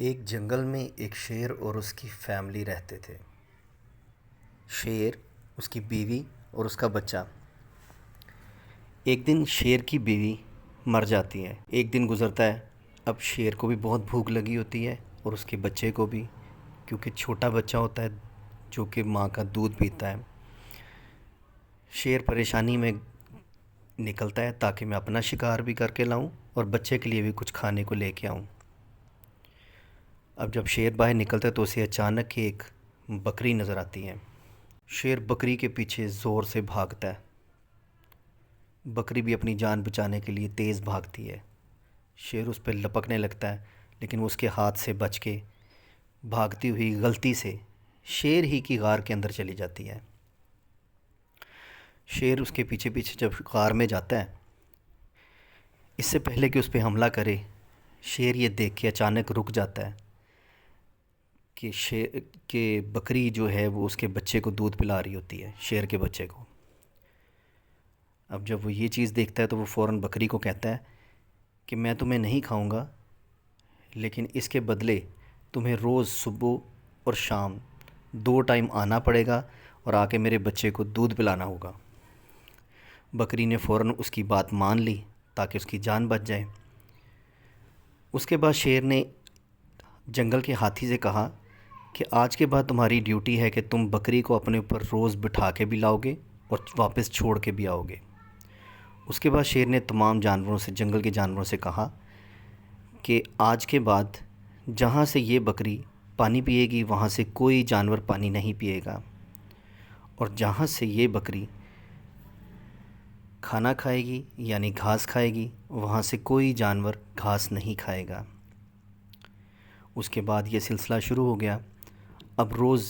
एक जंगल में एक शेर और उसकी फैमिली रहते थे। शेर, उसकी बीवी और उसका बच्चा। एक दिन शेर की बीवी मर जाती है। एक दिन गुज़रता है। अब शेर को भी बहुत भूख लगी होती है और उसके बच्चे को भी, क्योंकि छोटा बच्चा होता है जो कि माँ का दूध पीता है। शेर परेशानी में निकलता है ताकि मैं अपना शिकार भी करके लाऊं और बच्चे के लिए भी कुछ खाने को लेके आऊं। अब जब शेर बाहर निकलता है तो उसे अचानक एक बकरी नज़र आती है। शेर बकरी के पीछे ज़ोर से भागता है। बकरी भी अपनी जान बचाने के लिए तेज़ भागती है। शेर उस पर लपकने लगता है, लेकिन वो उसके हाथ से बच के भागती हुई गलती से शेर ही की गार के अंदर चली जाती है। शेर उसके पीछे पीछे जब गार में जाता है, इससे पहले कि उस पर हमला करे, शेर ये देख के अचानक रुक जाता है कि शेर के बकरी जो है वो उसके बच्चे को दूध पिला रही होती है, शेर के बच्चे को। अब जब वो ये चीज़ देखता है तो वो फ़ौरन बकरी को कहता है कि मैं तुम्हें नहीं खाऊंगा, लेकिन इसके बदले तुम्हें रोज़ सुबह और शाम 2 टाइम आना पड़ेगा और आके मेरे बच्चे को दूध पिलाना होगा। बकरी ने फ़ौरन उसकी बात मान ली ताकि उसकी जान बच जाए। उसके बाद शेर ने जंगल के हाथी से कहा कि आज के बाद तुम्हारी ड्यूटी है कि तुम बकरी को अपने ऊपर रोज़ बिठा के भी लाओगे और वापस छोड़ के भी आओगे। उसके बाद शेर ने तमाम जानवरों से, जंगल के जानवरों से कहा कि आज के बाद जहाँ से ये बकरी पानी पिएगी वहाँ से कोई जानवर पानी नहीं पिएगा, और जहाँ से ये बकरी खाना खाएगी यानी घास खाएगी वहाँ से कोई जानवर घास नहीं खाएगा। उसके बाद ये सिलसिला शुरू हो गया। अब रोज़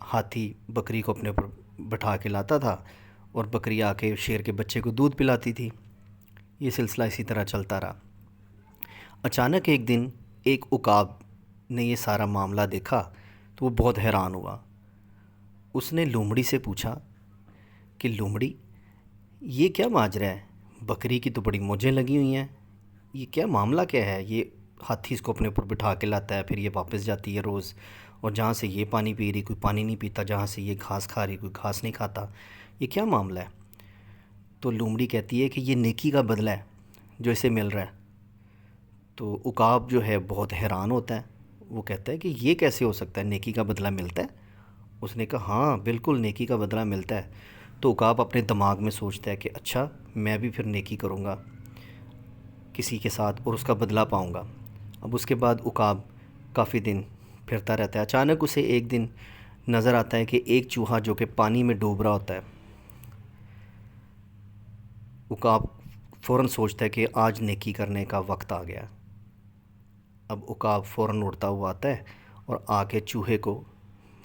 हाथी बकरी को अपने ऊपर बैठा के लाता था और बकरी आके शेर के बच्चे को दूध पिलाती थी। ये सिलसिला इसी तरह चलता रहा। अचानक एक दिन एक उकाब ने ये सारा मामला देखा तो वो बहुत हैरान हुआ। उसने लोमड़ी से पूछा कि लोमड़ी, ये क्या माजरा है? बकरी की तो बड़ी मौजें लगी हुई हैं, ये क्या मामला क्या है? ये हाथी इसको अपने ऊपर बिठा के लाता है, फिर ये वापस जाती है रोज़, और जहाँ से ये पानी पी रही कोई पानी नहीं पीता, जहाँ से ये घास खा रही कोई घास नहीं खाता, ये क्या मामला है? तो लोमड़ी कहती है कि ये नेकी का बदला है जो इसे मिल रहा है। तो उकाब जो है बहुत हैरान होता है। वो कहता है कि ये कैसे हो सकता है, नेकी का बदला मिलता है? उसने कहा हाँ बिल्कुल, नेकी का बदला मिलता है। तो उकाब अपने दिमाग में सोचता है कि अच्छा, मैं भी फिर नेकी करूँगा किसी के साथ और उसका बदला पाऊँगा। अब उसके बाद उकाब काफ़ी दिन फिरता रहता है। अचानक उसे एक दिन नज़र आता है कि एक चूहा जो कि पानी में डूब रहा होता है। उकाब फ़ौरन सोचता है कि आज नेकी करने का वक्त आ गया। अब उकाब फ़ौरन उड़ता हुआ आता है और आके चूहे को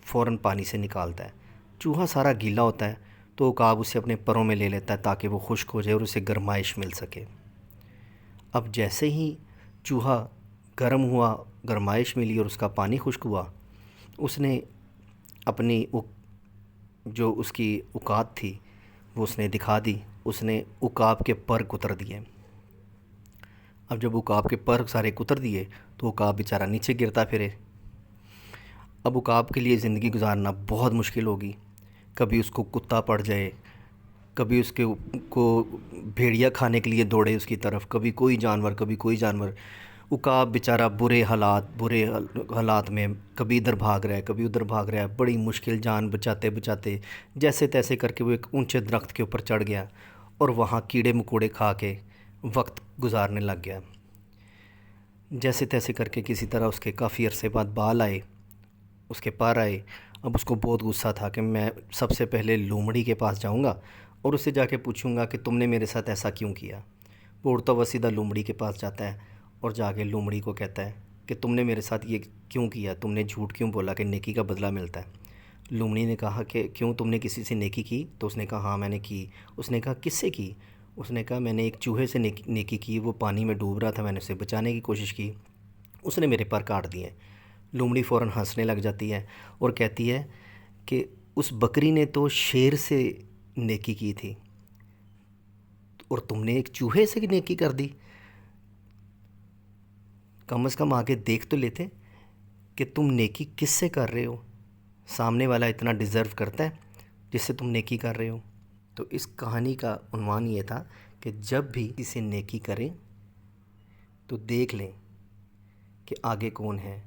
फ़ौरन पानी से निकालता है। चूहा सारा गीला होता है तो उकाब उसे अपने परों में ले लेता है ताकि वो खुश्क हो जाए और उसे गर्माइश मिल सके। अब जैसे ही चूहा गर्म हुआ, गर्माइश मिली और उसका पानी खुश्क हुआ, उसने अपनी जो उसकी औकात थी वो उसने दिखा दी। उसने उकाब के पर कुतर दिए। अब जब उकाब के पर सारे कुतर दिए तो उकाब बेचारा नीचे गिरता फिरे। अब उकाब के लिए ज़िंदगी गुजारना बहुत मुश्किल होगी। कभी उसको कुत्ता पड़ जाए, कभी उसके को भेड़िया खाने के लिए दौड़े उसकी तरफ, कभी कोई जानवर, कभी कोई जानवर। उकाब बेचारा बुरे हालात में कभी इधर भाग रहा है, कभी उधर भाग रहा है। बड़ी मुश्किल जान बचाते बचाते जैसे तैसे करके वो एक ऊंचे दरख्त के ऊपर चढ़ गया और वहाँ कीड़े मकोड़े खा के वक्त गुजारने लग गया। जैसे तैसे करके किसी तरह उसके काफ़ी अरसे बाद बाल आए, उसके पर आए। अब उसको बहुत गुस्सा था कि मैं सबसे पहले लोमड़ी के पास जाऊंगा और उससे जाके पूछूंगा कि तुमने मेरे साथ ऐसा क्यों किया। वो उड़ता हुआ सीधा लोमड़ी के पास जाता है और जाके लोमड़ी को कहता है कि तुमने मेरे साथ ये क्यों किया, तुमने झूठ क्यों बोला कि नेकी का बदला मिलता है। लोमड़ी ने कहा कि क्यों, तुमने किसी से नेकी की? तो उसने कहा हाँ मैंने की। उसने कहा किससे की? उसने कहा मैंने एक चूहे से नेकी की, वो पानी में डूब रहा था, मैंने उसे बचाने की कोशिश की, उसने मेरे पर काट दिए। लोमड़ी फ़ौरन हंसने लग जाती है और कहती है कि उस बकरी ने तो शेर से नेकी की थी और तुमने एक चूहे से नेकी कर दी। कम से कम आगे देख तो लेते। कि तुम नेकी किससे कर रहे हो, सामने वाला इतना डिज़र्व करता है जिससे तुम नेकी कर रहे हो। तो इस कहानी का उन्वान ये था कि जब भी किसी नेकी करें तो देख लें कि आगे कौन है,